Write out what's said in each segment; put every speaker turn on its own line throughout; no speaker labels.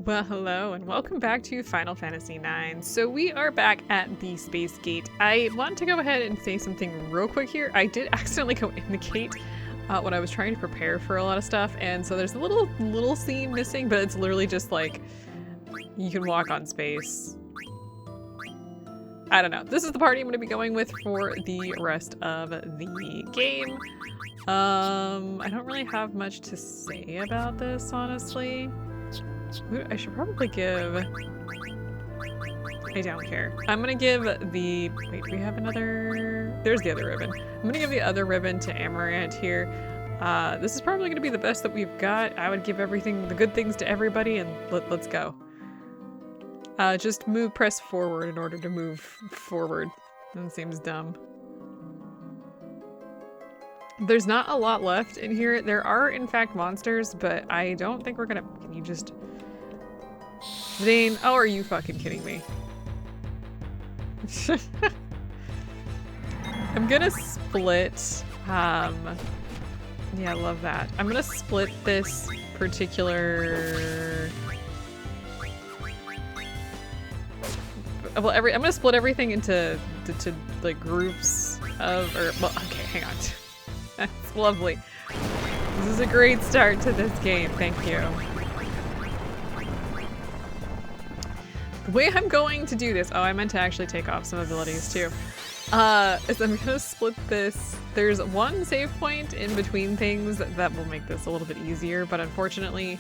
Well, hello and welcome back to Final Fantasy IX. So we are back at the Space Gate. I want to go ahead and say something real quick here. I did accidentally go in the gate when I was trying to prepare for a lot of stuff, and so there's a little scene missing, but it's literally just like you can walk on space. I don't know. This is the party I'm going to be going with for the rest of the game. I don't really have much to say about this, honestly. I should probably give... I don't care. I'm gonna give the... Wait, we have another... There's the other ribbon. I'm gonna give the other ribbon to Amaranth here. This is probably gonna be the best that we've got. I would give everything, the good things to everybody, and let's go. Just press forward in order to move forward. That seems dumb. There's not a lot left in here. There are, in fact, monsters, but I don't think we're gonna... Can you just... Zidane, oh, are you fucking kidding me? I'm gonna split, yeah, I love that. I'm gonna split this particular... Well, I'm gonna split everything into like groups of, or, well, okay, hang on. That's lovely. This is a great start to this game, thank you. The way I'm going to do this, oh, I meant to actually take off some abilities too, is I'm gonna split this. There's one save point in between things that will make this a little bit easier, but unfortunately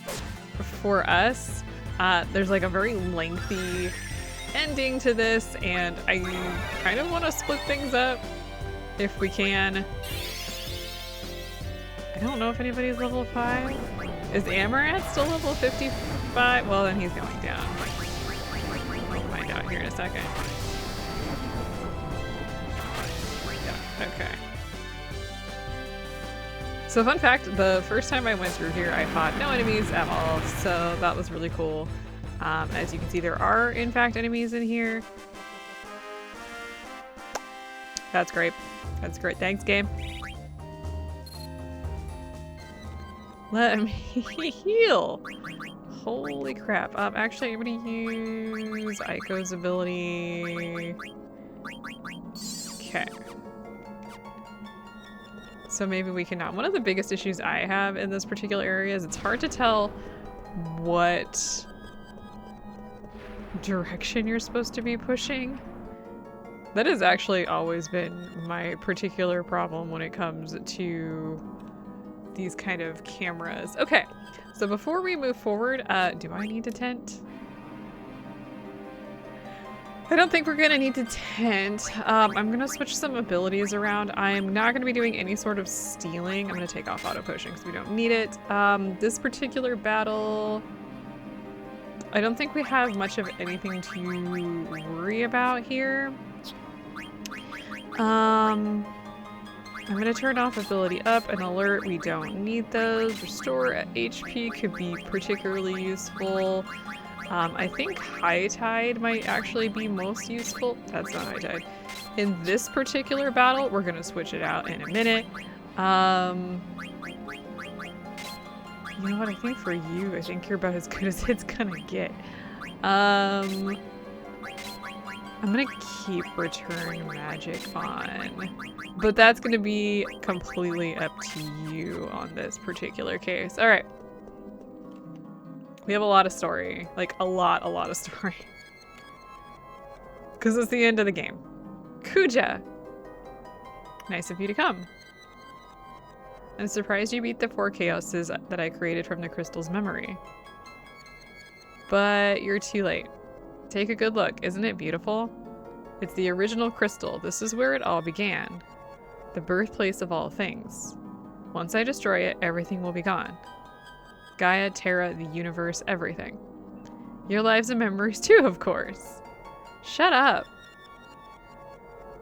for us, there's like a very lengthy ending to this, and I kind of want to split things up if we can. I don't know if anybody's level 5. Is Amaranth still level 55? Well, then he's going down. We'll find out here in a second. Yeah, okay. So fun fact, the first time I went through here, I fought no enemies at all, so that was really cool. As you can see, there are, in fact, enemies in here. That's great. That's great. Thanks, game. Let me heal. Holy crap. Actually, I'm gonna use Aiko's ability. Okay. So maybe we can now. One of the biggest issues I have in this particular area is it's hard to tell what direction you're supposed to be pushing. That has actually always been my particular problem when it comes to these kind of cameras. Okay, so before we move forward, do I need to tent? I don't think we're gonna need to tent. I'm gonna switch some abilities around. I'm not gonna be doing any sort of stealing. I'm gonna take off auto pushing because we don't need it. This particular battle, I don't think we have much of anything to worry about here. I'm gonna turn off ability up and alert. We don't need those. Restore HP could be particularly useful. I think High Tide might actually be most useful. That's not High Tide. In this particular battle, we're gonna switch it out in a minute. You know what, I think for you, I think you're about as good as it's gonna get. I'm gonna keep Return Magic on, but that's gonna be completely up to you on this particular case. All right. We have a lot of story, like a lot of story. Because it's the end of the game. Kuja! Nice of you to come. I'm surprised you beat the 4 chaoses that I created from the crystal's memory. But you're too late. Take a good look. Isn't it beautiful? It's the original crystal. This is where it all began. The birthplace of all things. Once I destroy it, everything will be gone. Gaia, Terra, the universe, everything. Your lives and memories too, of course. Shut up.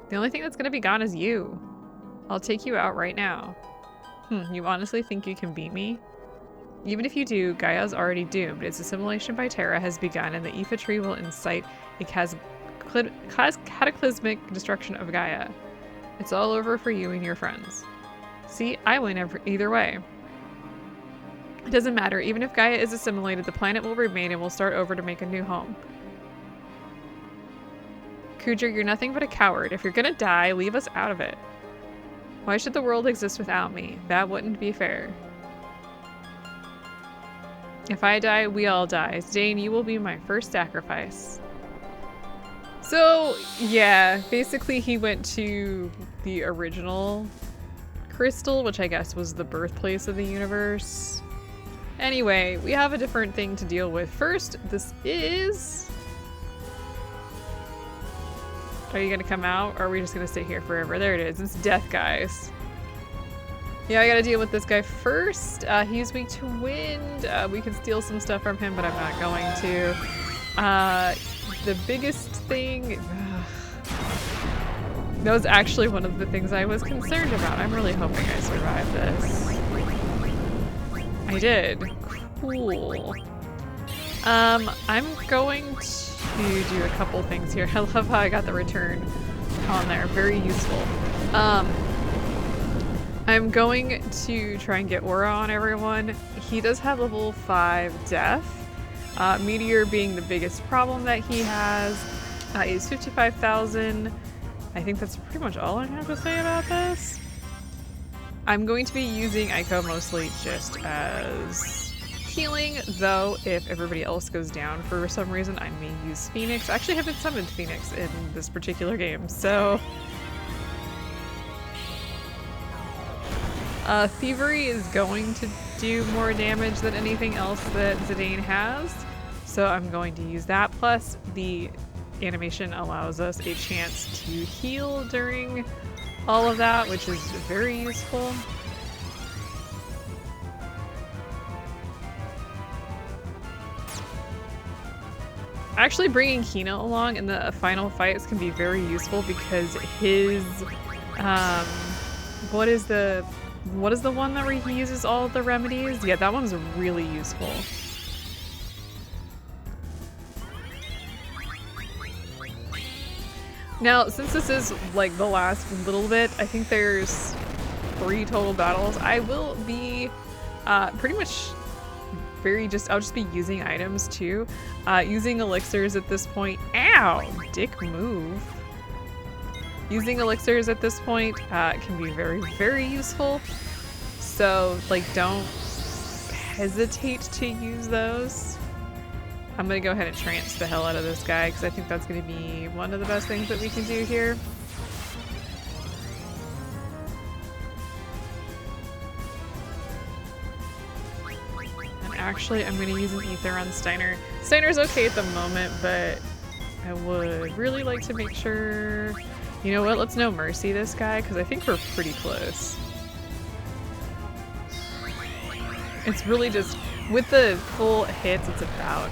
The only thing that's gonna be gone is you. I'll take you out right now. You honestly think you can beat me? Even if you do, Gaia's already doomed. Its assimilation by Terra has begun, and the Aoife tree will incite a cataclysmic destruction of Gaia. It's all over for you and your friends. See, I win either way. It doesn't matter. Even if Gaia is assimilated, the planet will remain and we'll start over to make a new home. Kuja, you're nothing but a coward. If you're gonna die, leave us out of it. Why should the world exist without me? That wouldn't be fair. If I die, we all die. Zidane, you will be my first sacrifice. So, yeah, basically he went to the original crystal, which I guess was the birthplace of the universe. Anyway, we have a different thing to deal with. First, this is... Are you gonna come out, or are we just gonna sit here forever? There it is. It's death, guys. Yeah, I gotta deal with this guy first. He's weak to wind. We can steal some stuff from him, but I'm not going to. The biggest thing... That was actually one of the things I was concerned about. I'm really hoping I survive this. I did. Cool. I'm going to do a couple things here. I love how I got the return on there. Very useful. I'm going to try and get aura on everyone. He does have level 5 death. Meteor being the biggest problem that he has. Is 55,000. I think that's pretty much all I have to say about this. I'm going to be using Ico mostly just as healing, though if everybody else goes down for some reason, I may use Phoenix. I actually haven't summoned Phoenix in this particular game, so... Thievery is going to do more damage than anything else that Zidane has, so I'm going to use that. Plus, the animation allows us a chance to heal during all of that, which is very useful. Actually, bringing Hina along in the final fights can be very useful because his, what is the one that where he uses all of the remedies? Yeah, that one's really useful. Now, since this is like the last little bit, I think there's 3 total battles. I will be pretty much I'll just be using items too. Using elixirs at this point. Ow! Dick move. Using elixirs at this point can be very, very useful. So, like, don't hesitate to use those. I'm gonna go ahead and trance the hell out of this guy because I think that's gonna be one of the best things that we can do here. And actually, I'm gonna use an ether on Steiner. Steiner's okay at the moment, but I would really like to make sure... You know what? Let's no mercy this guy because I think we're pretty close. It's really just... With the full hits, it's about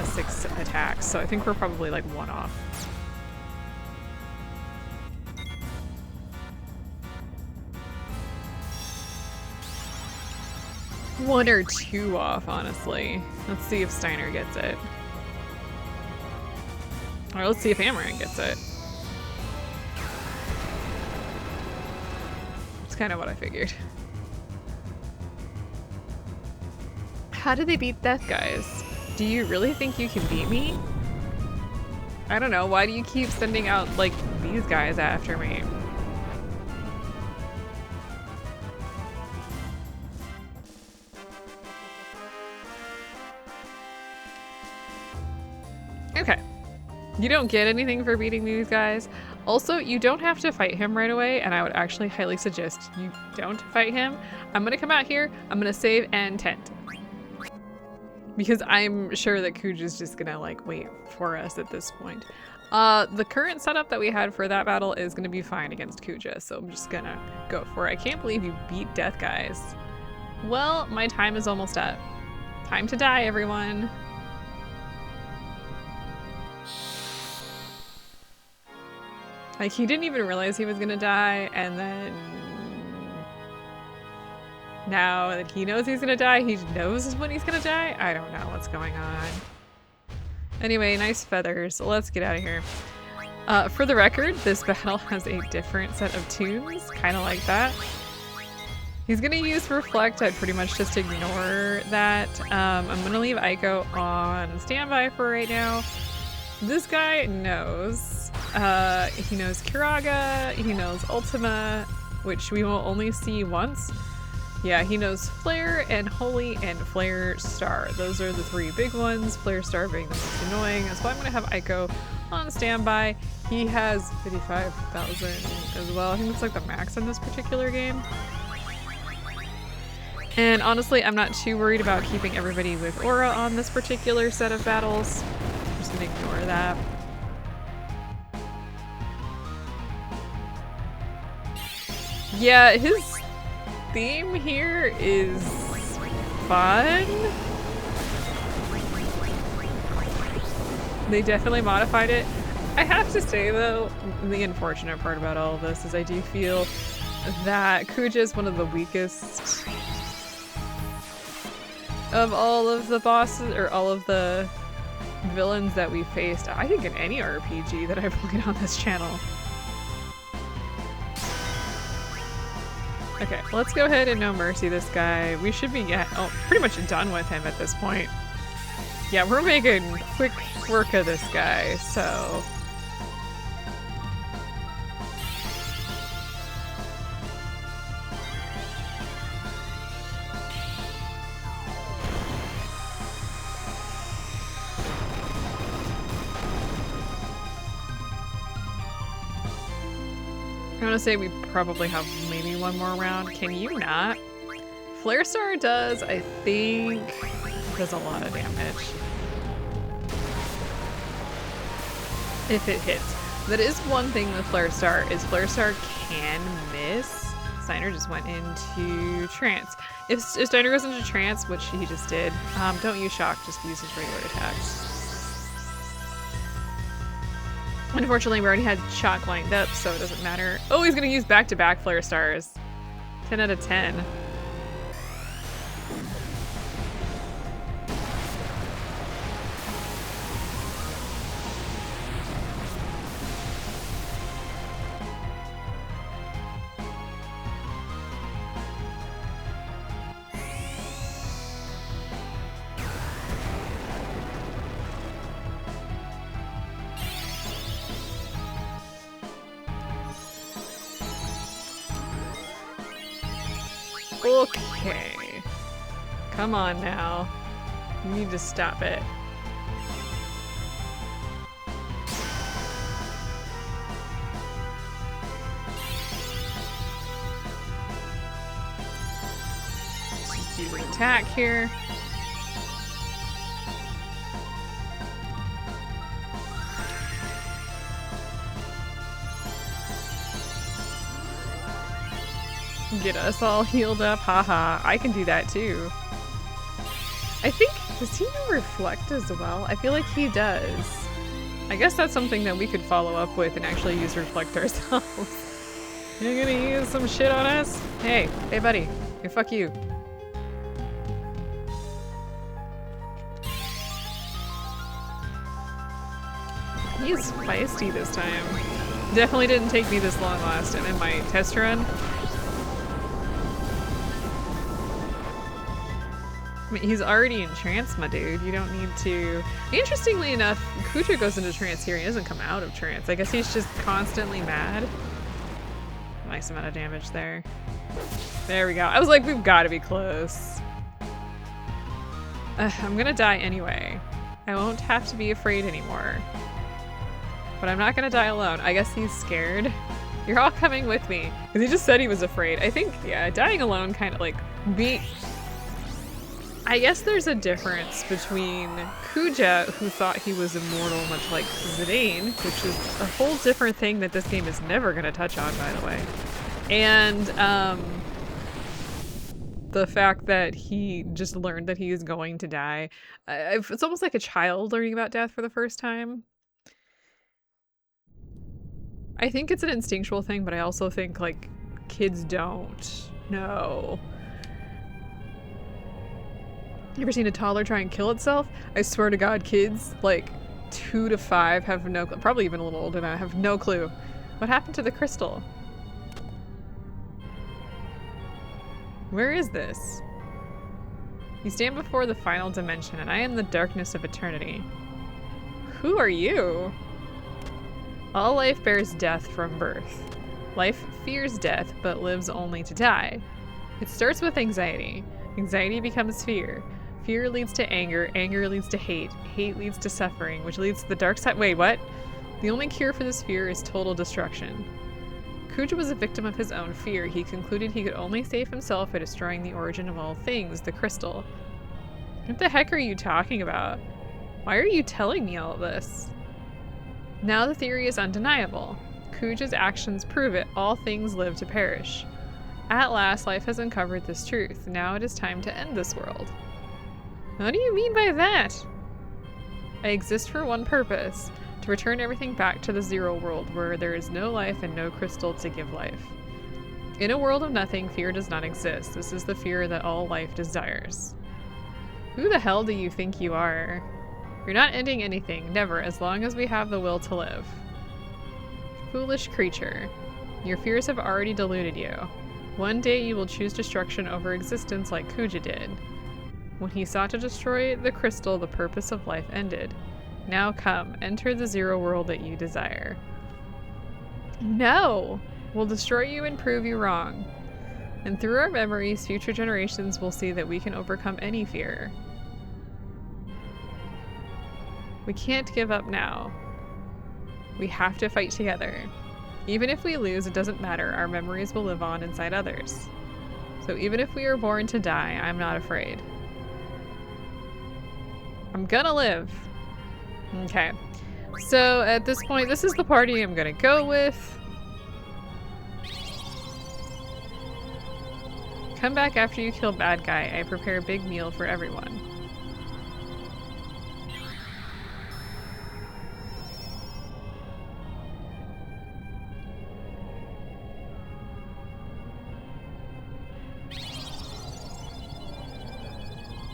6 attacks, so I think we're probably like 1 off. One or 2 off, honestly. Let's see if Steiner gets it. Or let's see if Amaran gets it. It's kind of what I figured. How do they beat death, guys? Do you really think you can beat me? I don't know, why do you keep sending out, like, these guys after me? Okay. You don't get anything for beating these guys. Also, you don't have to fight him right away, and I would actually highly suggest you don't fight him. I'm gonna come out here, I'm gonna save and tent. Because I'm sure that Kuja's just gonna like wait for us at this point. The current setup that we had for that battle is gonna be fine against Kuja, so I'm just gonna go for it. I can't believe you beat death, guys. Well, my time is almost up. Time to die, everyone. Like, he didn't even realize he was gonna die, and then... Now that he knows he's gonna die, he knows when he's gonna die? I don't know what's going on. Anyway, nice feathers. Let's get out of here. For the record, this battle has a different set of tunes, kind of like that. He's gonna use Reflect. I'd pretty much just ignore that. I'm gonna leave Aiko on standby for right now. This guy knows. He knows Kiraga, he knows Ultima, which we will only see once. Yeah, he knows Flare and Holy and Flare Star. Those are the three big ones, Flare Star being the most annoying. So I'm gonna have Aiko on standby. He has 55,000 as well. I think that's like the max in this particular game. And honestly, I'm not too worried about keeping everybody with Aura on this particular set of battles. I'm just gonna ignore that. Yeah, his theme here is fun. They definitely modified it. I have to say though, the unfortunate part about all of this is I do feel that Kuja is one of the weakest of all of the bosses, or all of the villains that we faced, I think, in any RPG that I've played on this channel. Okay, let's go ahead and No Mercy this guy. We should be pretty much done with him at this point. Yeah, we're making quick work of this guy, so... I want to say we probably have maybe one more round. Can you not? Flare Star does, I think, does a lot of damage. If it hits. That is one thing with Flare Star, is Flare Star can miss. Steiner just went into trance. If Steiner goes into trance, which he just did, don't use shock, just use his regular attacks. Unfortunately, we already had shock lined up, so it doesn't matter. Oh, he's gonna use back-to-back Flare Stars. 10 out of 10. Okay. Come on now. You need to stop it. Just use an attack here. Get us all healed up, haha. I can do that too. I think, does he know Reflect as well? I feel like he does. I guess that's something that we could follow up with and actually use Reflect ourselves. You're gonna use some shit on us? Hey buddy. Hey, fuck you. He's feisty this time. Definitely didn't take me this long last time in my test run. I mean, he's already in trance, my dude. You don't need to... Interestingly enough, Kuja goes into trance here. He doesn't come out of trance. I guess he's just constantly mad. Nice amount of damage there. There we go. I was like, we've got to be close. I'm gonna die anyway. I won't have to be afraid anymore. But I'm not gonna die alone. I guess he's scared. You're all coming with me. Because he just said he was afraid. I think, yeah, dying alone kind of like... I guess there's a difference between Kuja, who thought he was immortal, much like Zidane, which is a whole different thing that this game is never going to touch on, by the way, and the fact that he just learned that he is going to die. It's almost like a child learning about death for the first time. I think it's an instinctual thing, but I also think, like, kids don't know. You ever seen a toddler try and kill itself? I swear to God, kids, like 2 to 5 have no clue, probably even a little older than I, have no clue. What happened to the crystal? Where is this? You stand before the final dimension, and I am the darkness of eternity. Who are you? All life bears death from birth. Life fears death, but lives only to die. It starts with anxiety. Anxiety becomes fear. Fear leads to anger. Anger leads to hate. Hate leads to suffering, which leads to the dark side. Wait, what? The only cure for this fear is total destruction. Kuja was a victim of his own fear. He concluded he could only save himself by destroying the origin of all things, the crystal. What the heck are you talking about? Why are you telling me all of this? Now the theory is undeniable. Kuja's actions prove it. All things live to perish. At last, life has uncovered this truth. Now it is time to end this world. What do you mean by that? I exist for one purpose. To return everything back to the zero world, where there is no life and no crystal to give life. In a world of nothing, fear does not exist. This is the fear that all life desires. Who the hell do you think you are? You're not ending anything, never, as long as we have the will to live. Foolish creature. Your fears have already deluded you. One day you will choose destruction over existence like Kuja did. When he sought to destroy the crystal, the purpose of life ended. Now come, enter the zero world that you desire. No! We'll destroy you and prove you wrong. And through our memories, future generations will see that we can overcome any fear. We can't give up now. We have to fight together. Even if we lose, it doesn't matter. Our memories will live on inside others. So even if we are born to die, I'm not afraid. I'm gonna live. Okay, so at this point, this is the party I'm gonna go with. Come back after you kill bad guy. I prepare a big meal for everyone.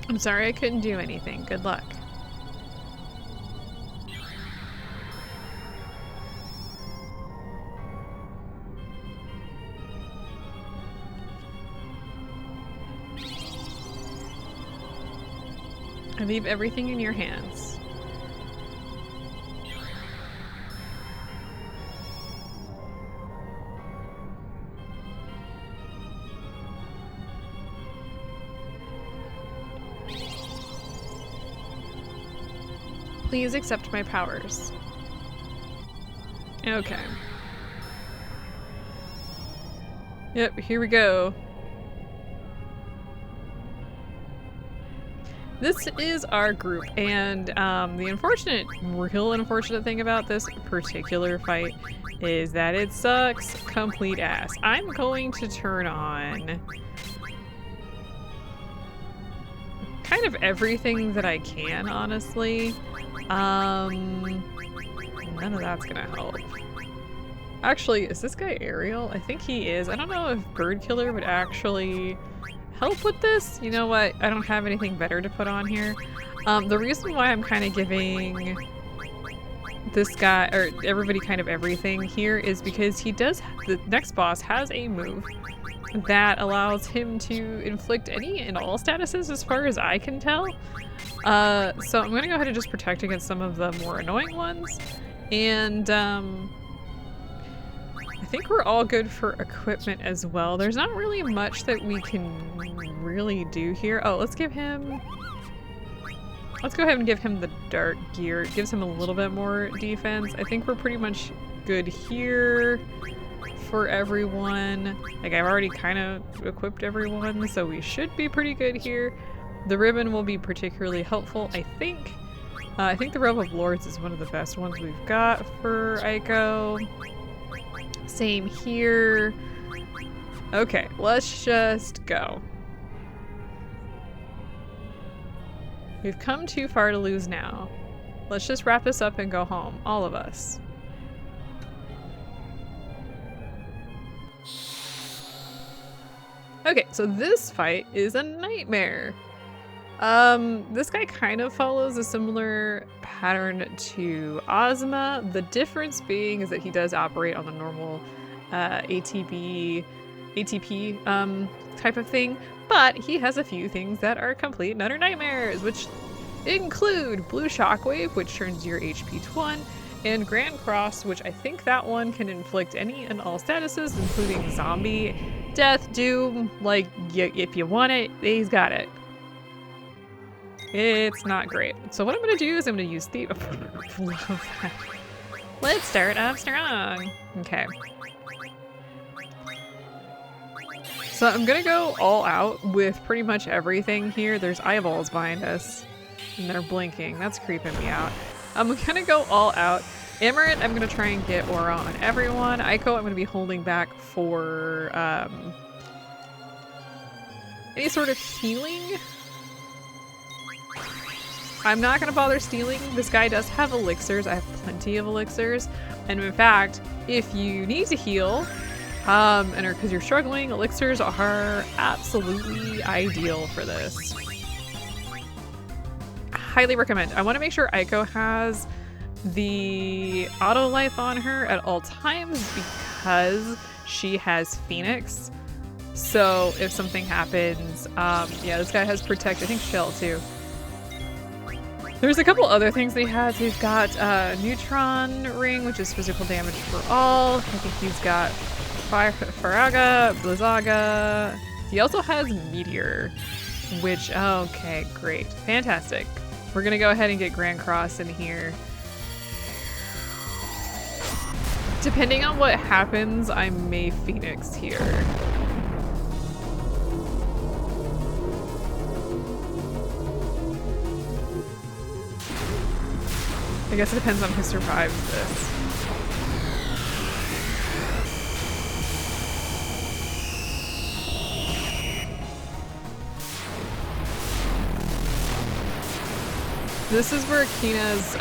I'm sorry I couldn't do anything. Good luck. I leave everything in your hands. Please accept my powers. Okay. Yep, here we go. This is our group, and the real unfortunate thing about this particular fight is that it sucks complete ass. I'm going to turn on kind of everything that I can, honestly. None of that's gonna help. Actually, is this guy Ariel? I think he is. I don't know if Bird Killer would actually help with this. You know what? I don't have anything better to put on here. The reason why I'm kind of giving this guy, or everybody kind of everything here, is because the next boss has a move that allows him to inflict any and all statuses as far as I can tell. So I'm gonna go ahead and just protect against some of the more annoying ones. And I think we're all good for equipment as well. There's not really much that we can really do here. Oh, let's go ahead and give him the dark gear. It gives him a little bit more defense. I think we're pretty much good here for everyone. Like, I've already kind of equipped everyone, so we should be pretty good here. The ribbon will be particularly helpful, I think. I think the Robe of Lords is one of the best ones we've got for Aiko. Same here. Okay, let's just go. We've come too far to lose now. Let's just wrap this up and go home, all of us. Okay, so this fight is a nightmare. This guy kind of follows a similar pattern to Ozma. The difference being is that he does operate on the normal ATP type of thing, but he has a few things that are complete and utter nightmares, which include Blue Shockwave, which turns your HP to 1, and Grand Cross, which I think that one can inflict any and all statuses, including zombie, death, doom, like, if you want it, he's got it. It's not great. So what I'm gonna do is I'm gonna use the... Let's start off strong. Okay. So I'm gonna go all out with pretty much everything here. There's eyeballs behind us, and they're blinking. That's creeping me out. I'm gonna go all out. Amaranth, I'm gonna try and get aura on everyone. Aiko, I'm gonna be holding back for any sort of healing. I'm not gonna bother stealing. This guy does have elixirs. I have plenty of elixirs. And in fact, if you need to heal, and because you're struggling, elixirs are absolutely ideal for this. Highly recommend. I want to make sure Aiko has the auto life on her at all times because she has Phoenix. So if something happens, yeah, this guy has Protect. I think Shell too. There's a couple other things they had. So he's got Neutron Ring, which is physical damage for all. I think he's got Faraga, Blizzaga. He also has Meteor, which, okay, great. Fantastic. We're gonna go ahead and get Grand Cross in here. Depending on what happens, I may Phoenix here. I guess it depends on who survives this. This is where Kina's,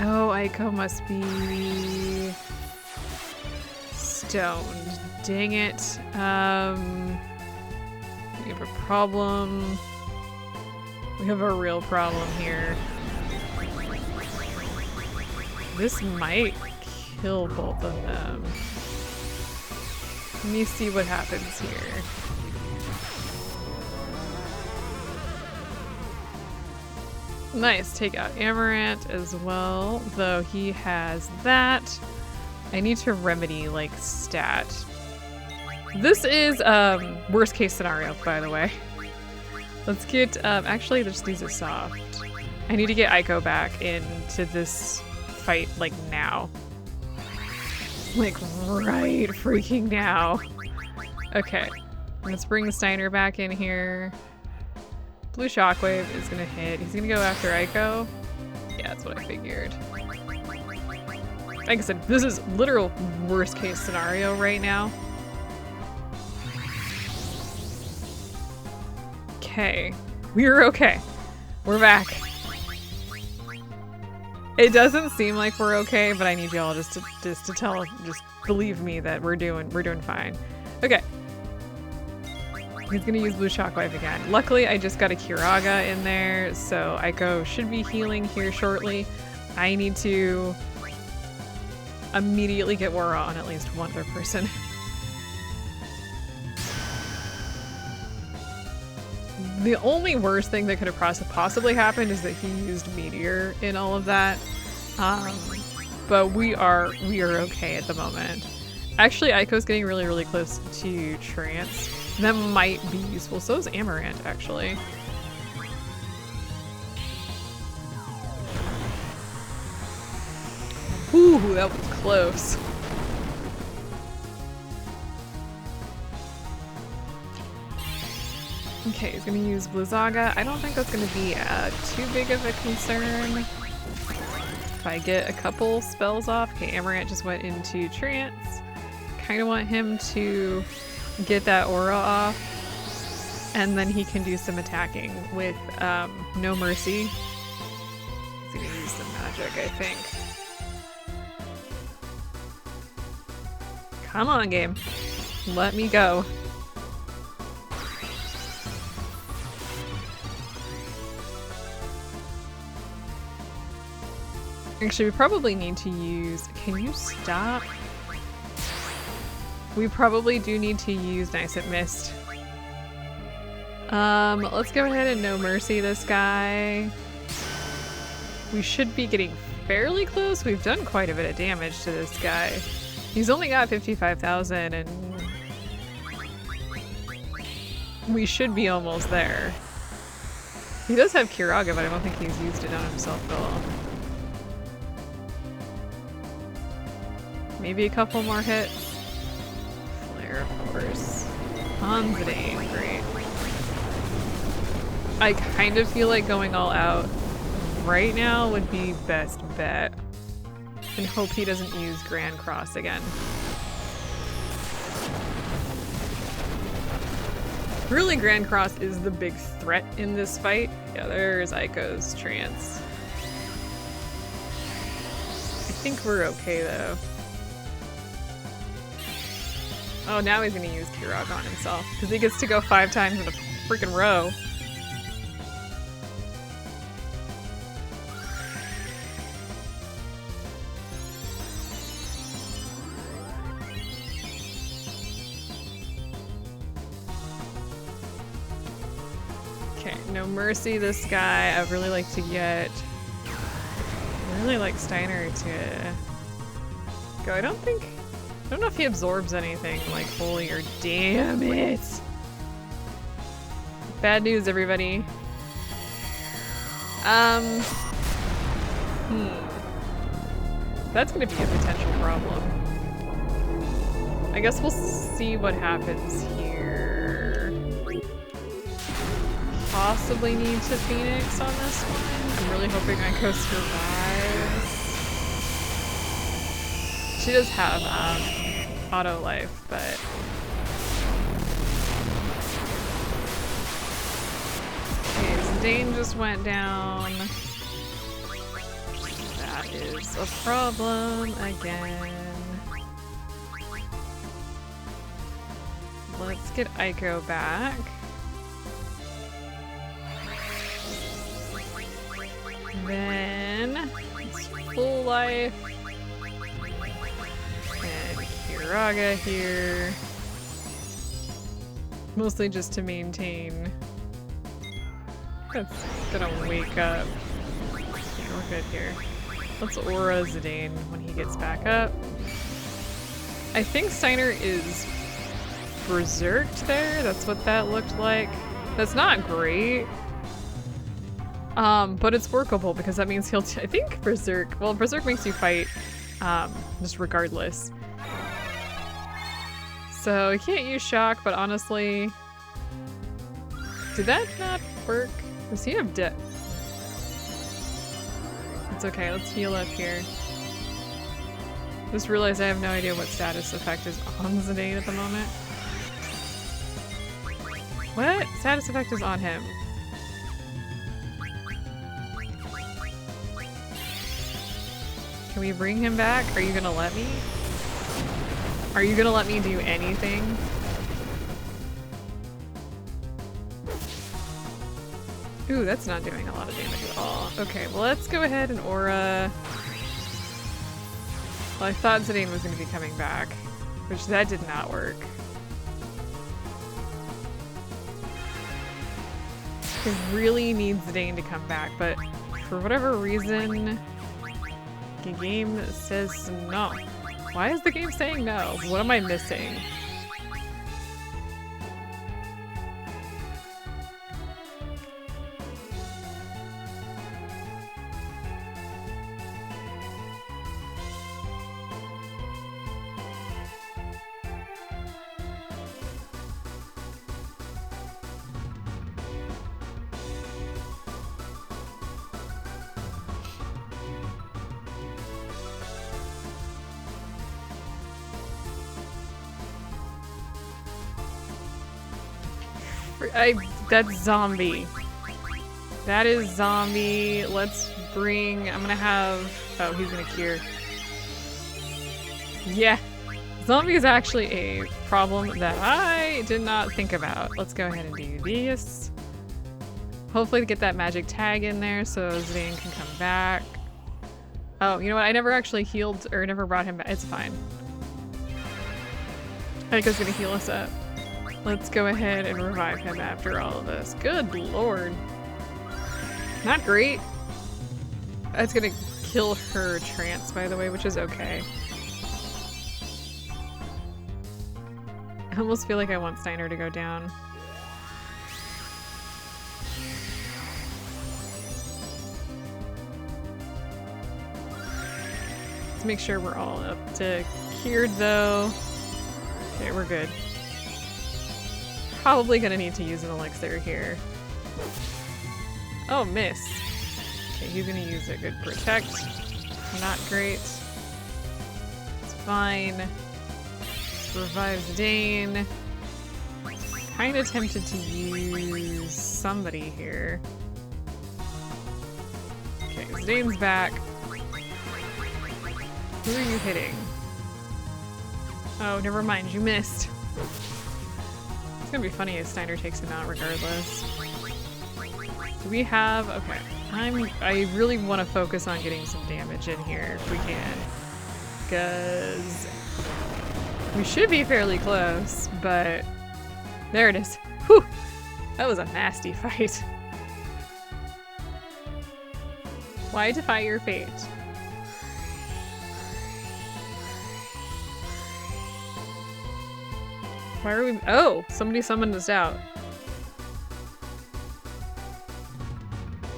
oh, Aiko must be stoned. Dang it. We have a problem. We have a real problem here. This might kill both of them. Let me see what happens here. Nice, take out Amaranth as well, though he has that. I need to remedy, like, stat. This is, worst case scenario, by the way. Let's get, actually, these are soft. I need to get Aiko back into this fight, like, now. Like, right freaking now. Okay, let's bring Steiner back in here. Blue Shockwave is gonna hit. He's gonna go after Aiko. Yeah, that's what I figured. Like I said, this is literal worst case scenario right now. Okay, we're okay. We're back. It doesn't seem like we're okay, but I need y'all just believe me that we're doing fine. Okay. He's gonna use Blue Shockwave again. Luckily, I just got a Kiraga in there, so Aiko should be healing here shortly. I need to immediately get Aura on at least one other person. The only worst thing that could have possibly happened is that he used Meteor in all of that. But we are okay at the moment. Actually, Aiko's getting really, really close to Trance. That might be useful. So is Amaranth, actually. Ooh, that was close. Okay, he's gonna use Blizzaga. I don't think that's gonna be too big of a concern. If I get a couple spells off. Okay, Amaranth just went into Trance. Kinda want him to get that aura off, and then he can do some attacking with No Mercy. He's gonna use some magic, I think. Come on, game. Let me go. Actually, we probably need to use... Can you stop? We probably do need to use Nice at Mist. Let's go ahead and No Mercy this guy. We should be getting fairly close. We've done quite a bit of damage to this guy. He's only got 55,000 and we should be almost there. He does have Kiraga, but I don't think he's used it on himself at all. Maybe a couple more hits. Flare, of course. On Zidane, great. I kind of feel like going all out right now would be best bet. And hope he doesn't use Grand Cross again. Really, Grand Cross is the big threat in this fight. Yeah, there's Aiko's trance. I think we're okay though. Oh, now he's gonna use Kirog on himself because he gets to go 5 times in a freaking row. Okay, No Mercy this guy. I'd really like to get... I really like Steiner to go. I don't know if he absorbs anything like foliar. Damn it! Bad news, everybody. That's gonna be a potential problem. I guess we'll see what happens here. Possibly need to Phoenix on this one. I'm really hoping Aiko survives. She does have auto life, but okay, Zidane just went down. That is a problem again. Let's get Aiko back. Then it's full life. And Kiraga here. Mostly just to maintain. That's gonna wake up. Yeah, we're good here. Let's aura Zidane when he gets back up. I think Steiner is berserked there. That's what that looked like. That's not great. But it's workable because that means he'll, I think Berserk, well, Berserk makes you fight, just regardless. So he can't use shock, but honestly, did that not work? Does he have depth? It's okay, let's heal up here. Just realized I have no idea what status effect is on Zidane at the moment. What status effect is on him? Can we bring him back? Are you gonna let me? Are you gonna let me do anything? Ooh, that's not doing a lot of damage at all. Okay, well let's go ahead and aura. Well, I thought Zidane was gonna be coming back, which that did not work. I really need Zidane to come back, but for whatever reason, the game says no. Why is the game saying no? What am I missing? That's zombie. That is zombie. Let's bring, I'm gonna have, oh, he's gonna cure. Yeah. Zombie is actually a problem that I did not think about. Let's go ahead and do this. Hopefully get that magic tag in there so Zidane can come back. Oh, you know what? I never actually healed or never brought him back. It's fine. Aika's gonna heal us up. Let's go ahead and revive him after all of this. Good lord. Not great. That's gonna kill her trance, by the way, which is okay. I almost feel like I want Steiner to go down. Let's make sure we're all up to cured though. Okay, we're good. Probably gonna need to use an elixir here. Oh, miss. Okay, he's gonna use a good protect. Not great. It's fine. Revive Zidane. Kinda tempted to use somebody here. Okay, Zidane's back. Who are you hitting? Oh, never mind, you missed. It's gonna be funny if Steiner takes him out regardless. Do we have... okay. I really want to focus on getting some damage in here if we can. Because we should be fairly close, but there it is. Whew! That was a nasty fight. Why defy your fate? Why are we- oh! Somebody summoned us out.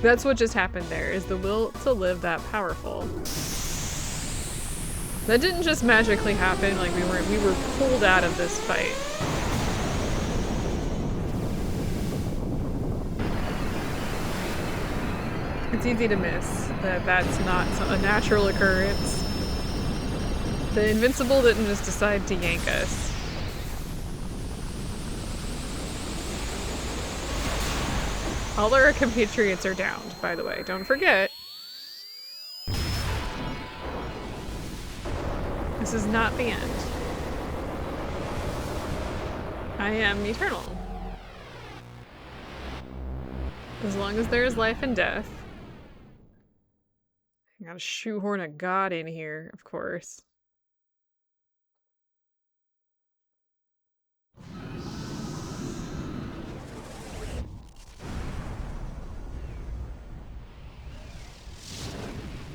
That's what just happened there, is the will to live that powerful. That didn't just magically happen, like we were pulled out of this fight. It's easy to miss that that's not a natural occurrence. The Invincible didn't just decide to yank us. All our compatriots are downed, by the way. Don't forget. This is not the end. I am eternal. As long as there is life and death. I gotta shoehorn a god in here, of course.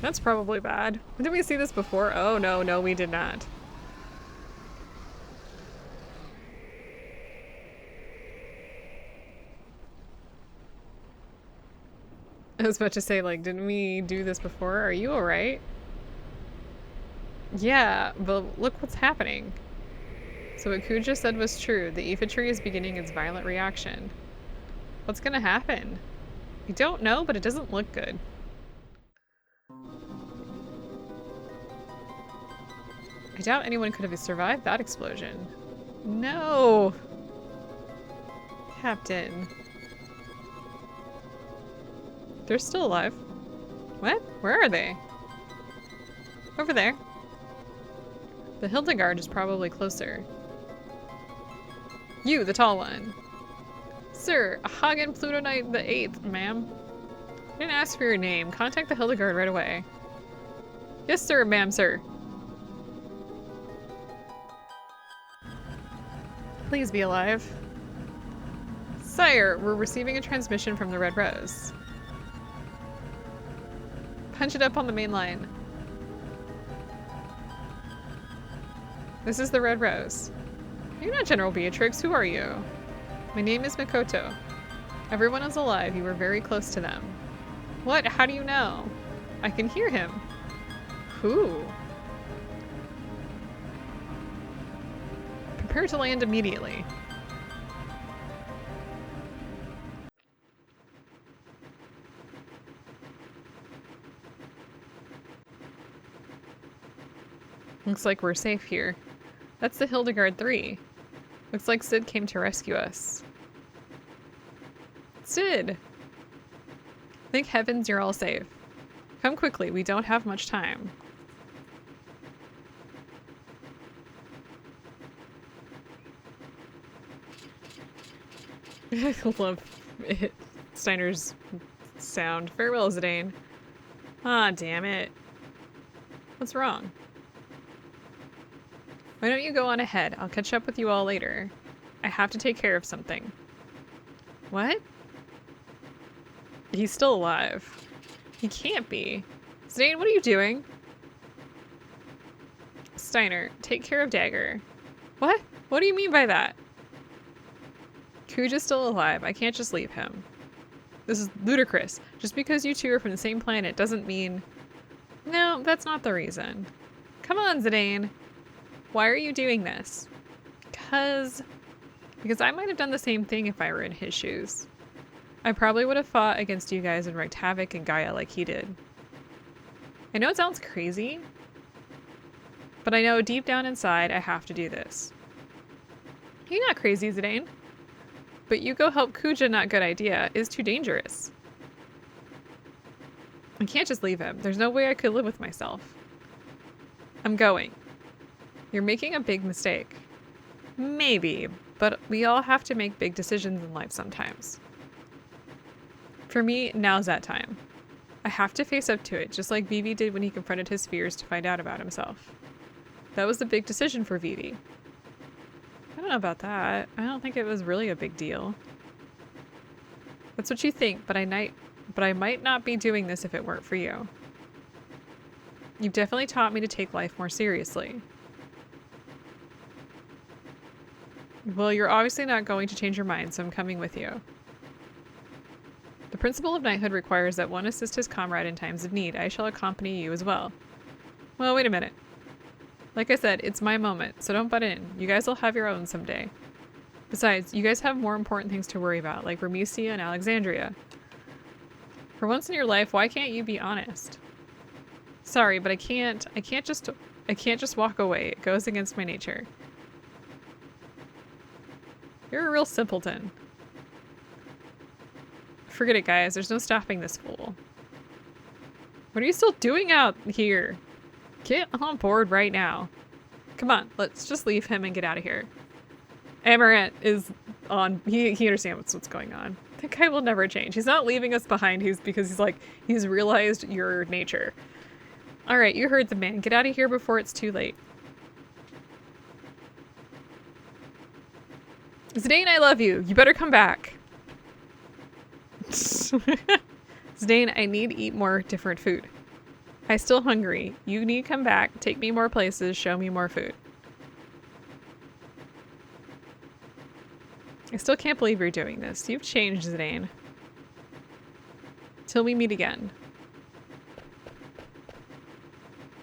That's probably bad. Did we see this before? Oh no, no we did not. I was about to say, like, didn't we do this before? Are you alright? Yeah, but look what's happening. So what Kuja said was true. The Aphid tree is beginning its violent reaction. What's gonna happen? We don't know, but it doesn't look good. I doubt anyone could have survived that explosion. No! Captain. They're still alive. What? Where are they? Over there. The Hildegard is probably closer. You, the tall one. Sir, Hagen Plutonite the 8th, ma'am. I didn't ask for your name. Contact the Hildegard right away. Yes, sir, ma'am, sir. Please be alive. Sire, we're receiving a transmission from the Red Rose. Punch it up on the main line. This is the Red Rose. You're not General Beatrix, who are you? My name is Mikoto. Everyone is alive, you were very close to them. What? How do you know? I can hear him. Who? Prepare to land immediately. Looks like we're safe here. That's the Hildegard 3. Looks like Sid came to rescue us. Sid! Thank heavens you're all safe. Come quickly, we don't have much time. I love it. Steiner's sound. Farewell, Zidane. Ah, damn it. What's wrong? Why don't you go on ahead? I'll catch up with you all later. I have to take care of something. What? He's still alive. He can't be. Zidane, what are you doing? Steiner, take care of Dagger. What? What do you mean by that? Kuja's still alive. I can't just leave him. This is ludicrous. Just because you two are from the same planet doesn't mean... No, that's not the reason. Come on, Zidane. Why are you doing this? Because I might have done the same thing if I were in his shoes. I probably would have fought against you guys and wreaked havoc in Gaia like he did. I know it sounds crazy, but I know deep down inside I have to do this. You're not crazy, Zidane. But you go help Kuja, not good idea, is too dangerous. I can't just leave him. There's no way I could live with myself. I'm going. You're making a big mistake. Maybe, but we all have to make big decisions in life sometimes. For me, now's that time. I have to face up to it, just like Vivi did when he confronted his fears to find out about himself. That was a big decision for Vivi. I don't know about that. I don't think it was really a big deal. That's what you think, but I might not be doing this if it weren't for you. You've definitely taught me to take life more seriously. Well, you're obviously not going to change your mind, so I'm coming with you. The principle of knighthood requires that one assist his comrade in times of need. I shall accompany you as well. Well, wait a minute. Like I said, it's my moment, so don't butt in. You guys will have your own someday. Besides, you guys have more important things to worry about, like Ramesia and Alexandria. For once in your life, why can't you be honest? Sorry, but I can't just walk away. It goes against my nature. You're a real simpleton. Forget it, guys. There's no stopping this fool. What are you still doing out here? Get on board right now. Come on, let's just leave him and get out of here. Amaranth is on. He understands what's going on. That guy will never change. He's not leaving us behind. Because he's realized your nature. All right, you heard the man. Get out of here before it's too late. Zidane, I love you. You better come back. Zidane, I need to eat more different food. I'm still hungry. You need to come back, take me more places, show me more food. I still can't believe you're doing this. You've changed, Zidane. Till we meet again.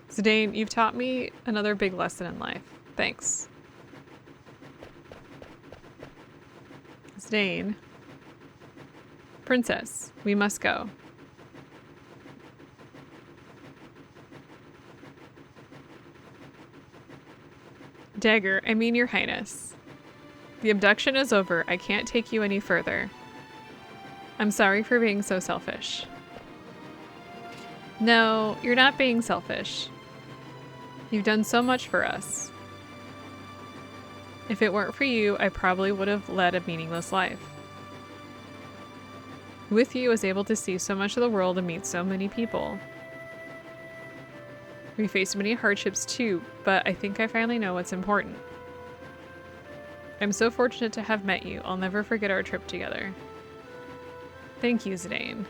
Zidane, you've taught me another big lesson in life. Thanks. Zidane. Princess, we must go. Dagger, I mean your highness. The abduction is over. I can't take you any further. I'm sorry for being so selfish. No, you're not being selfish. You've done so much for us. If it weren't for you, I probably would have led a meaningless life. With you, I was able to see so much of the world and meet so many people. We faced many hardships too, but I think I finally know what's important. I'm so fortunate to have met you. I'll never forget our trip together. Thank you, Zidane.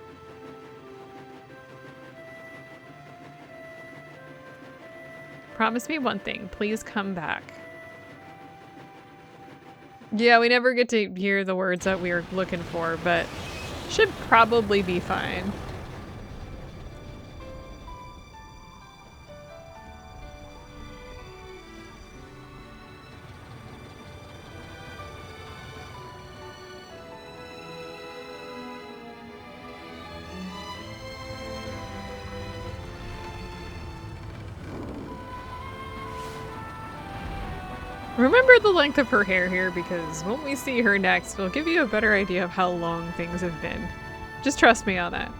Promise me one thing. Please come back. Yeah, we never get to hear the words that we were looking for, but should probably be fine. Remember the length of her hair here, because when we see her next, it'll give you a better idea of how long things have been. Just trust me on that.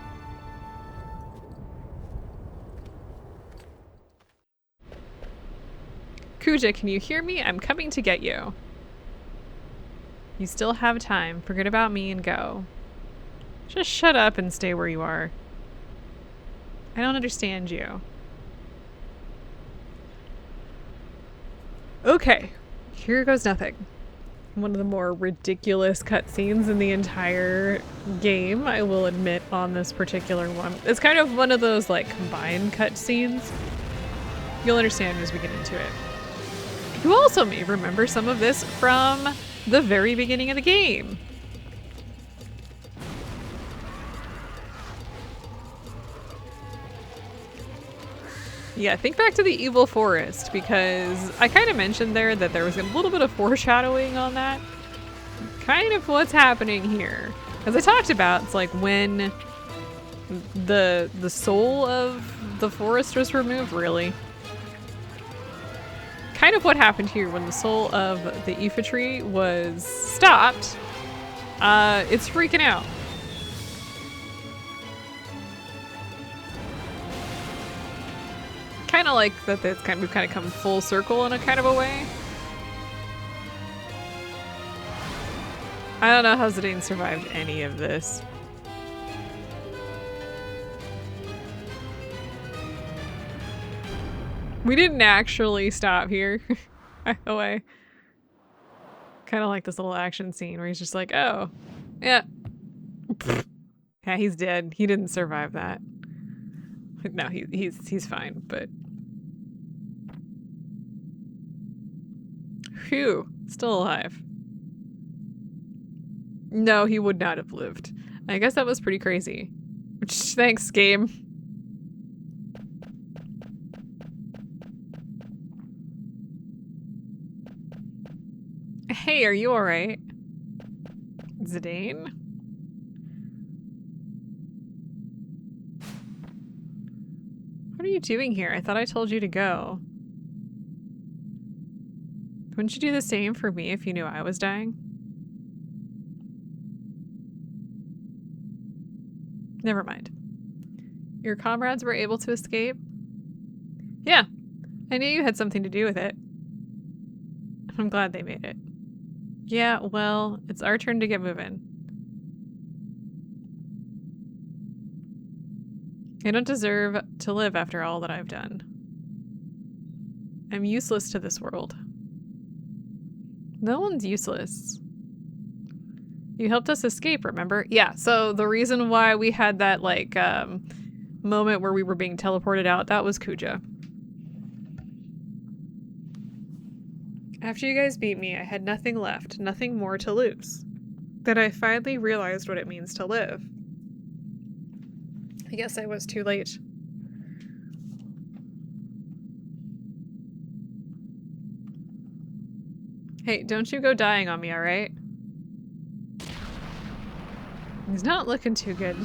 Kuja, can you hear me? I'm coming to get you. You still have time. Forget about me and go. Just shut up and stay where you are. I don't understand you. Okay, here goes nothing. One of the more ridiculous cutscenes in the entire game, I will admit, on this particular one. It's kind of one of those, like, combined cutscenes. You'll understand as we get into it. You also may remember some of this from the very beginning of the game. Yeah, think back to the Evil Forest, because I kind of mentioned there that there was a little bit of foreshadowing on that. Kind of what's happening here. As I talked about, it's like when the soul of the forest was removed, really. Kind of what happened here when the soul of the Aoife tree was stopped. It's freaking out. Kind of like that we've kind of come full circle in a kind of a way. I don't know how Zidane survived any of this. We didn't actually stop here, by the way. Kind of like this little action scene where he's just like, oh, yeah. Yeah, he's dead. He didn't survive that. No, he's fine, but... Phew, still alive. No, he would not have lived. I guess that was pretty crazy. Thanks, game. Hey, are you alright? Zidane? What are you doing here? I thought I told you to go. Wouldn't you do the same for me if you knew I was dying? Never mind. Your comrades were able to escape? Yeah, I knew you had something to do with it. I'm glad they made it. Yeah, well, it's our turn to get moving. I don't deserve to live after all that I've done. I'm useless to this world. No one's useless. You helped us escape, remember? Yeah, so the reason why we had that, like, moment where we were being teleported out, that was Kuja. After you guys beat me, I had nothing left, nothing more to lose. Then I finally realized what it means to live. I guess I was too late. Hey, don't you go dying on me, alright? He's not looking too good.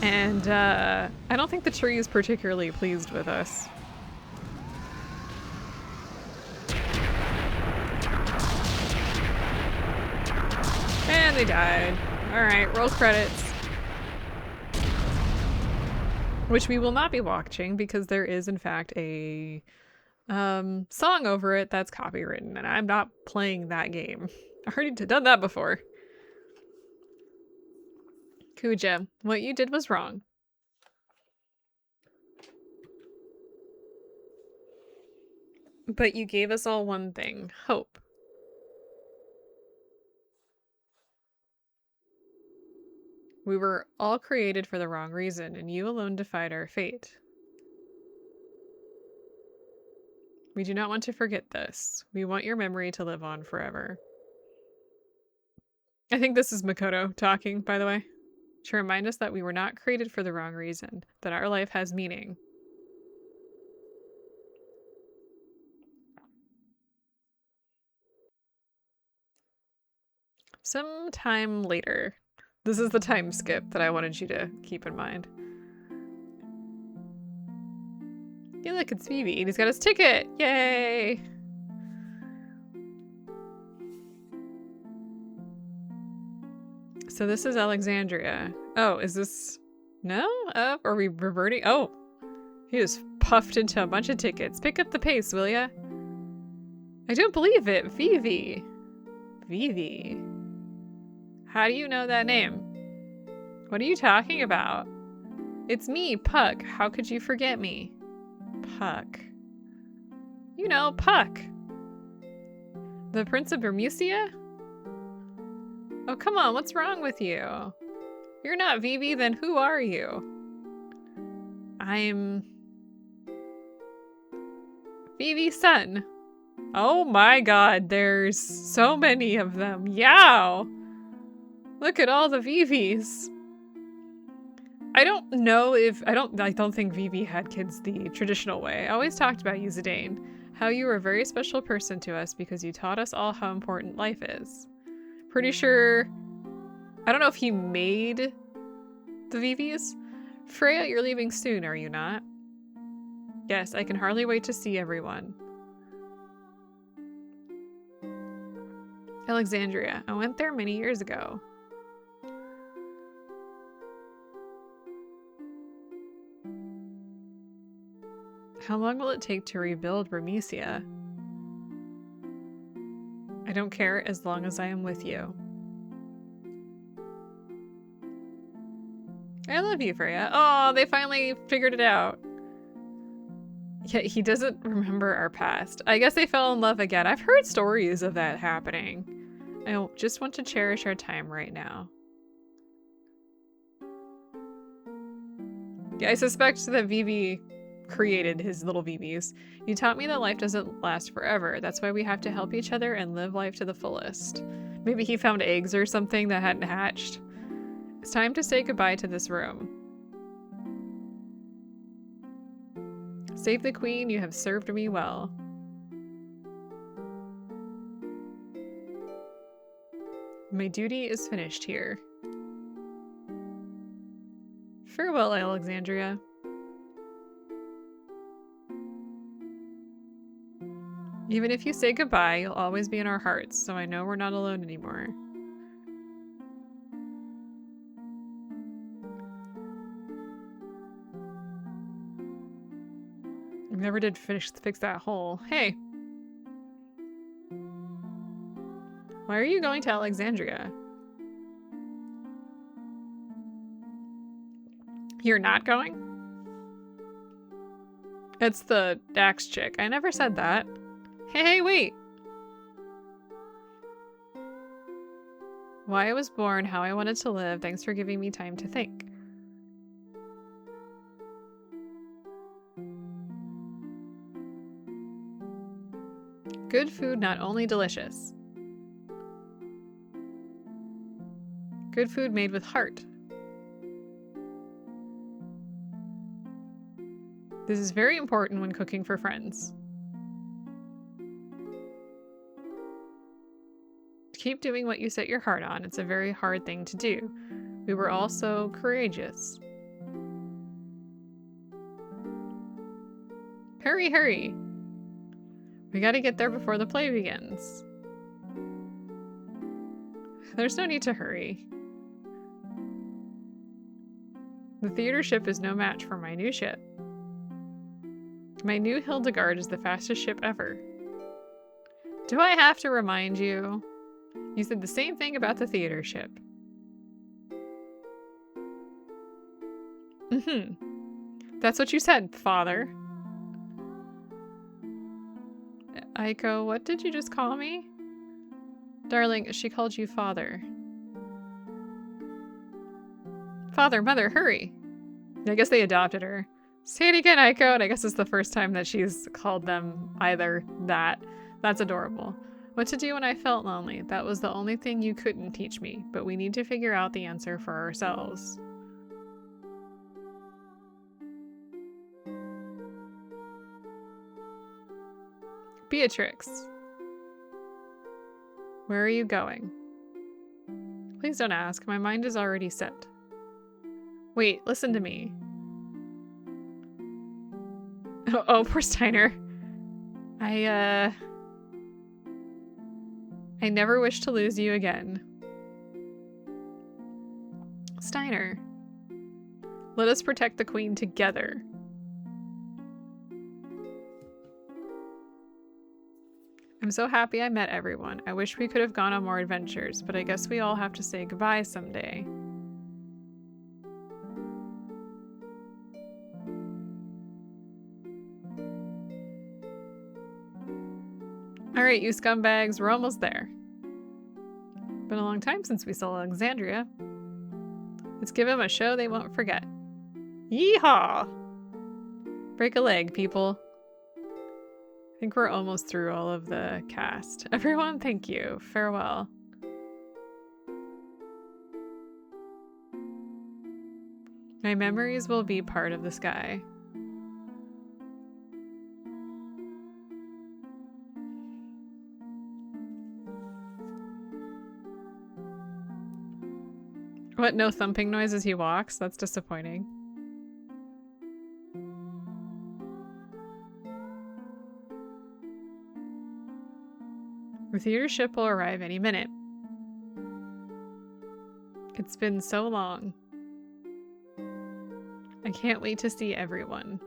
And, I don't think the tree is particularly pleased with us. And they died. Alright, roll credits. Which we will not be watching because there is, in fact, a song over it that's copywritten, and I'm not playing that game. I've already done that before. Kuja, what you did was wrong. But you gave us all one thing, hope. We were all created for the wrong reason, and you alone defied our fate. We do not want to forget this. We want your memory to live on forever. I think this is Makoto talking, by the way. To remind us that we were not created for the wrong reason, that our life has meaning. Sometime later. This is the time skip that I wanted you to keep in mind. Yeah, look, it's Phoebe, and he's got his ticket! Yay! So this is Alexandria. Oh, is this... No? Are we reverting? Oh! He just puffed into a bunch of tickets. Pick up the pace, will ya? I don't believe it! Vivi! Vivi? How do you know that name? What are you talking about? It's me, Puck. How could you forget me? Puck. You know, Puck. The Prince of Bermusia? Oh, come on, what's wrong with you? You're not Vivi, then who are you? I'm... Vivi's son. Oh my god, there's so many of them. Yow! Look at all the Vivis. I don't know if... I don't think Vivi had kids the traditional way. I always talked about you, Zidane. How you were a very special person to us because you taught us all how important life is. Pretty sure... I don't know if he made the Vivis. Freya, you're leaving soon, are you not? Yes, I can hardly wait to see everyone. Alexandria. I went there many years ago. How long will it take to rebuild Bermusia? I don't care as long as I am with you. I love you, Freya. Oh, they finally figured it out. Yet he doesn't remember our past. I guess they fell in love again. I've heard stories of that happening. I just want to cherish our time right now. Yeah, I suspect that Vivi created his little Vivis. You taught me that life doesn't last forever. That's why we have to help each other and live life to the fullest. Maybe he found eggs or something that hadn't hatched. It's time to say goodbye to this room. Save the queen, you have served me well. My duty is finished here. Farewell, Alexandria. Even if you say goodbye, you'll always be in our hearts, so I know we're not alone anymore. I never did fix that hole. Hey! Why are you going to Alexandria? You're not going? It's the axe chick. I never said that. Hey, wait! Why I was born, how I wanted to live, thanks for giving me time to think. Good food, not only delicious. Good food made with heart. This is very important when cooking for friends. Keep doing what you set your heart on. It's a very hard thing to do. We were all so courageous. Hurry, hurry! We gotta get there before the play begins. There's no need to hurry. The theater ship is no match for my new ship. My new Hildegard is the fastest ship ever. Do I have to remind you? You said the same thing about the theater ship. That's what you said, father. Aiko, what did you just call me? Darling, she called you father. Father, mother, hurry! I guess they adopted her. Say it again, Aiko, and I guess it's the first time that she's called them either that. That's adorable. What to do when I felt lonely. That was the only thing you couldn't teach me, but we need to figure out the answer for ourselves. Beatrix. Where are you going? Please don't ask. My mind is already set. Wait, listen to me. Oh, poor Steiner. I never wish to lose you again. Steiner. Let us protect the queen together. I'm so happy I met everyone. I wish we could have gone on more adventures, but I guess we all have to say goodbye someday. Alright, you scumbags, we're almost there. Been a long time since we saw Alexandria. Let's give them a show they won't forget. Yeehaw! Break a leg, people. I think we're almost through all of the cast. Everyone, thank you. Farewell. My memories will be part of the sky. What, no thumping noise as he walks? That's disappointing. The theater ship will arrive any minute. It's been so long. I can't wait to see everyone.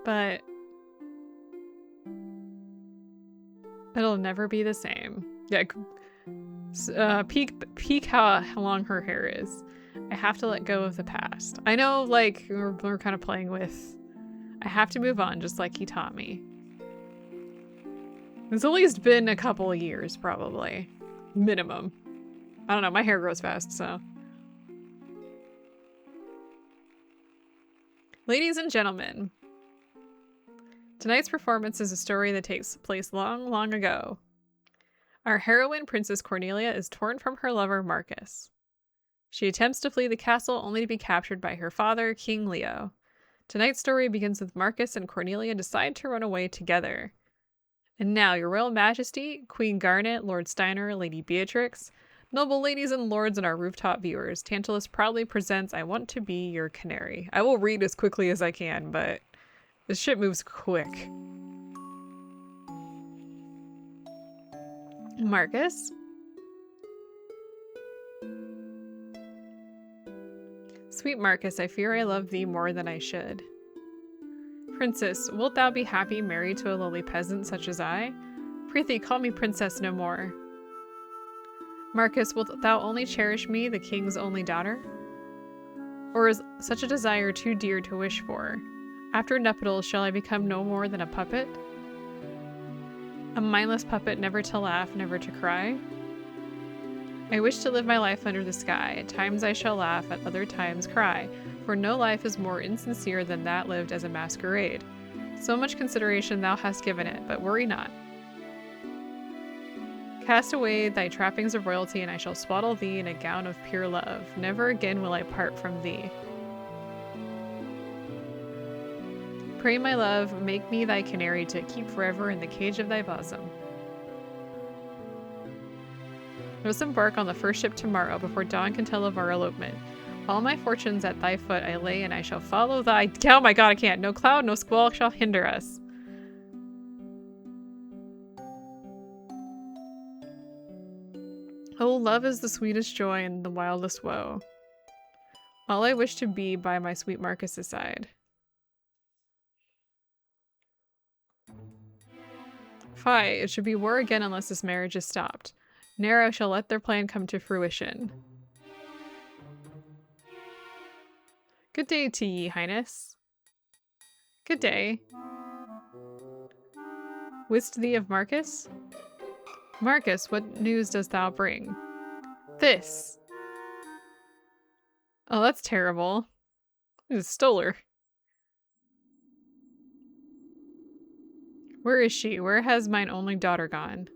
But it'll never be the same. Yeah, peek how long her hair is. I have to let go of the past. I know, like, we're kind of playing with... I have to move on, just like he taught me. It's at least been a couple of years, probably. Minimum. I don't know, my hair grows fast, so... Ladies and gentlemen, tonight's performance is a story that takes place long, long ago. Our heroine, Princess Cornelia, is torn from her lover, Marcus. She attempts to flee the castle only to be captured by her father, King Leo. Tonight's story begins with Marcus and Cornelia decide to run away together. And now, Your Royal Majesty, Queen Garnet, Lord Steiner, Lady Beatrix, noble ladies and lords and our rooftop viewers, Tantalus proudly presents I Want to Be Your Canary. I will read as quickly as I can, but this shit moves quick. Marcus? Sweet Marcus, I fear I love thee more than I should. Princess, wilt thou be happy married to a lowly peasant such as I? Prithee, call me princess no more. Marcus, wilt thou only cherish me, the king's only daughter? Or is such a desire too dear to wish for? After nuptials, shall I become no more than a puppet? A mindless puppet, never to laugh, never to cry? I wish to live my life under the sky. At times I shall laugh, at other times cry, for no life is more insincere than that lived as a masquerade. So much consideration thou hast given it, but worry not. Cast away thy trappings of royalty, and I shall swaddle thee in a gown of pure love. Never again will I part from thee. Pray, my love, make me thy canary to keep forever in the cage of thy bosom. Let us embark on the first ship tomorrow, before dawn can tell of our elopement. All my fortunes at thy foot I lay, and I shall follow thy... Oh my god, I can't. No cloud, no squall shall hinder us. Oh, love is the sweetest joy and the wildest woe. All I wish to be by my sweet Marcus's side. Fie, it should be war again unless this marriage is stopped. Ne'er I shall let their plan come to fruition. Good day to ye, Highness. Good day. Wist thee of Marcus? Marcus, what news dost thou bring? This. Oh, that's terrible. I just stole her. Where is she? Where has mine only daughter gone?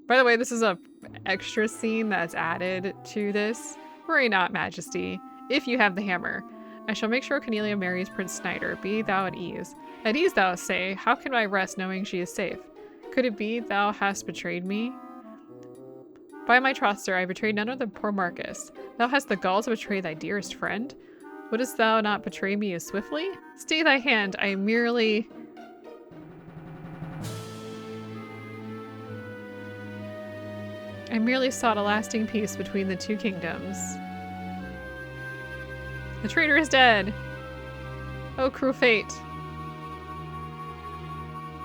By the way, this is a extra scene that's added to this. Worry not, Majesty. If you have the hammer, I shall make sure Cornelia marries Prince Snyder. Be thou at ease. At ease, thou say? How can I rest knowing she is safe? Could it be thou hast betrayed me? By my troth, sir, I betrayed none other than poor Marcus. Thou hast the gall to betray thy dearest friend? Wouldst thou not betray me as swiftly? Stay thy hand, I merely sought a lasting peace between the two kingdoms. The traitor is dead! Oh, cruel fate!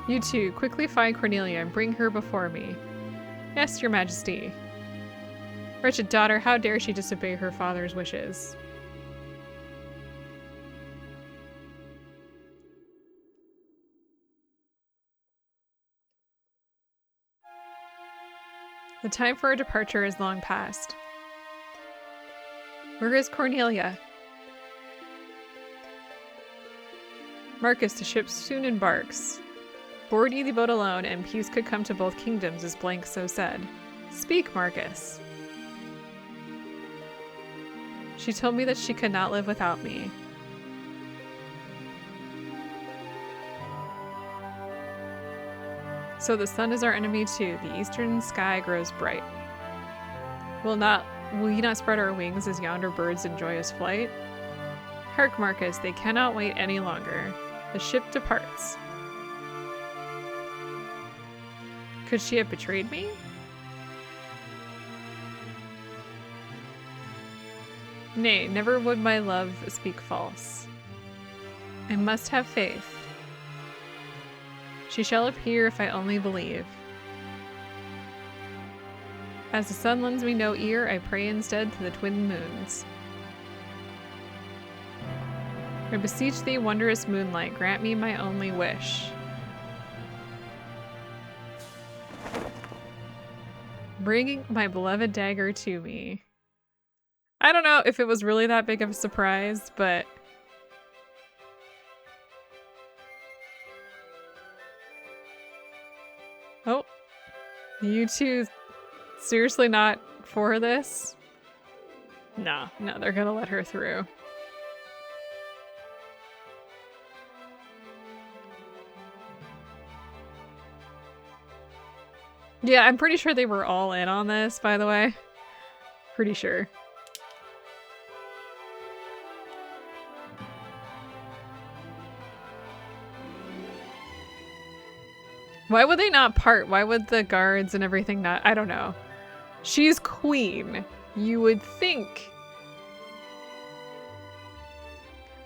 You two, quickly find Cornelia and bring her before me. Yes, your majesty. Wretched daughter, how dare she disobey her father's wishes? The time for our departure is long past. Where is Cornelia? Marcus, the ship soon embarks. Board ye the boat alone, and peace could come to both kingdoms, as blank so said. Speak, Marcus. She told me that she could not live without me. So the sun is our enemy too. The eastern sky grows bright. Will ye not spread our wings as yonder birds in joyous flight? Hark, Marcus, they cannot wait any longer. The ship departs. Could she have betrayed me? Nay, never would my love speak false. I must have faith. She shall appear if I only believe. As the sun lends me no ear, I pray instead to the twin moons. I beseech thee, wondrous moonlight, grant me my only wish. Bring my beloved dagger to me. I don't know if it was really that big of a surprise, but... Oh. You two seriously not for this? No, they're gonna let her through. Yeah, I'm pretty sure they were all in on this, by the way. Pretty sure. Why would they not part? Why would the guards and everything not? I don't know. She's queen. You would think.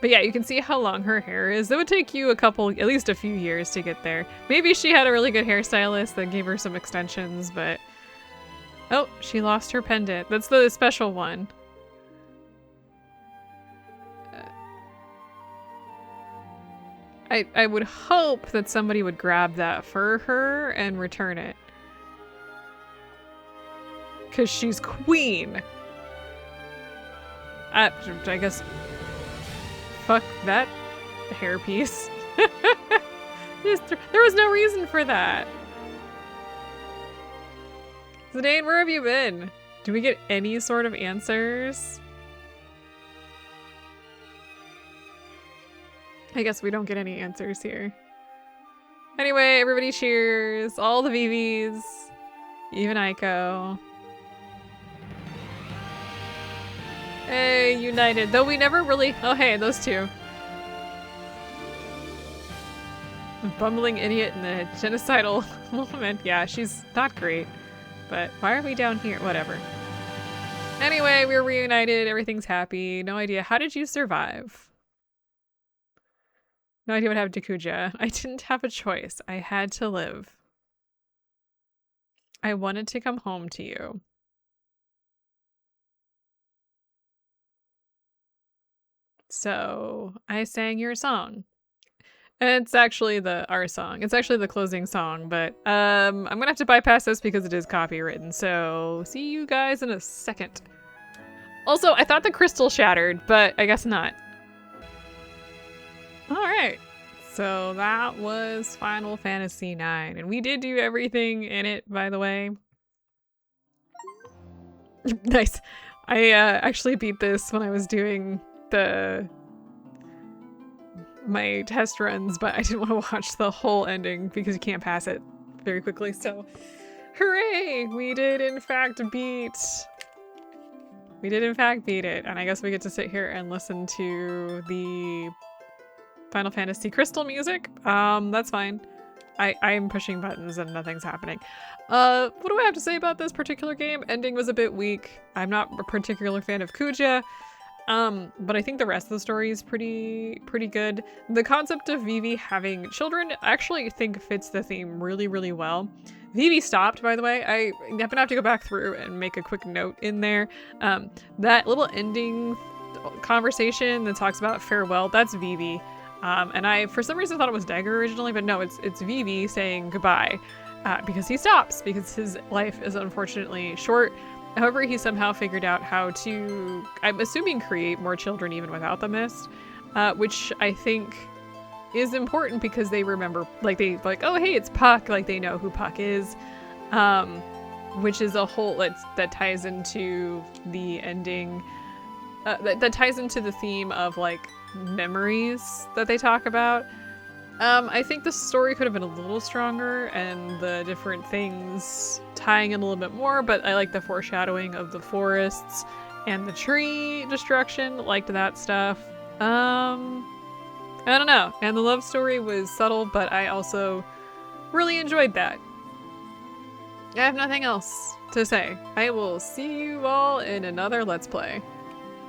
But yeah, you can see how long her hair is. It would take you at least a few years to get there. Maybe she had a really good hairstylist that gave her some extensions, but... Oh, she lost her pendant. That's the special one. I would hope that somebody would grab that for her and return it. Because she's queen. I guess... Fuck that hairpiece. There was no reason for that. Zidane, where have you been? Do we get any sort of answers? I guess we don't get any answers here. Anyway, everybody cheers. All the VVs. Even Aiko. Hey, united. Though we never really... Oh, hey, those two. Bumbling idiot in the genocidal moment. Yeah, she's not great. But why are we down here? Whatever. Anyway, we're reunited. Everything's happy. No idea. How did you survive? No idea what happened to Kuja. I didn't have a choice. I had to live. I wanted to come home to you. So I sang your song. It's actually our song. It's actually the closing song, but I'm gonna have to bypass this because it is copywritten. So see you guys in a second. Also, I thought the crystal shattered, but I guess not. All right. So that was Final Fantasy IX, and we did do everything in it, by the way. Nice. I actually beat this when I was doing my test runs, but I didn't want to watch the whole ending because you can't pass it very quickly. So, hooray! We did in fact beat it, and I guess we get to sit here and listen to the Final Fantasy Crystal music. That's fine. I'm pushing buttons and nothing's happening. What do I have to say about this particular game? Ending was a bit weak. I'm not a particular fan of Kuja. But I think the rest of the story is pretty good. The concept of Vivi having children I actually think fits the theme really, really well. Vivi stopped, by the way. I'm gonna have to go back through and make a quick note in there. That little ending conversation that talks about farewell, that's Vivi. And I, for some reason, thought it was Dagger originally, but no, it's Vivi saying goodbye. because he stops, because his life is unfortunately short. However, he somehow figured out how to, I'm assuming, create more children even without the mist, which I think is important because they remember, like, oh, hey, it's Puck, like, they know who Puck is, which is a whole, that ties into the ending, that ties into the theme of, like, memories that they talk about. I think the story could have been a little stronger and the different things tying in a little bit more, but I like the foreshadowing of the forests and the tree destruction, liked that stuff. I don't know. And the love story was subtle, but I also really enjoyed that. I have nothing else to say. I will see you all in another Let's Play.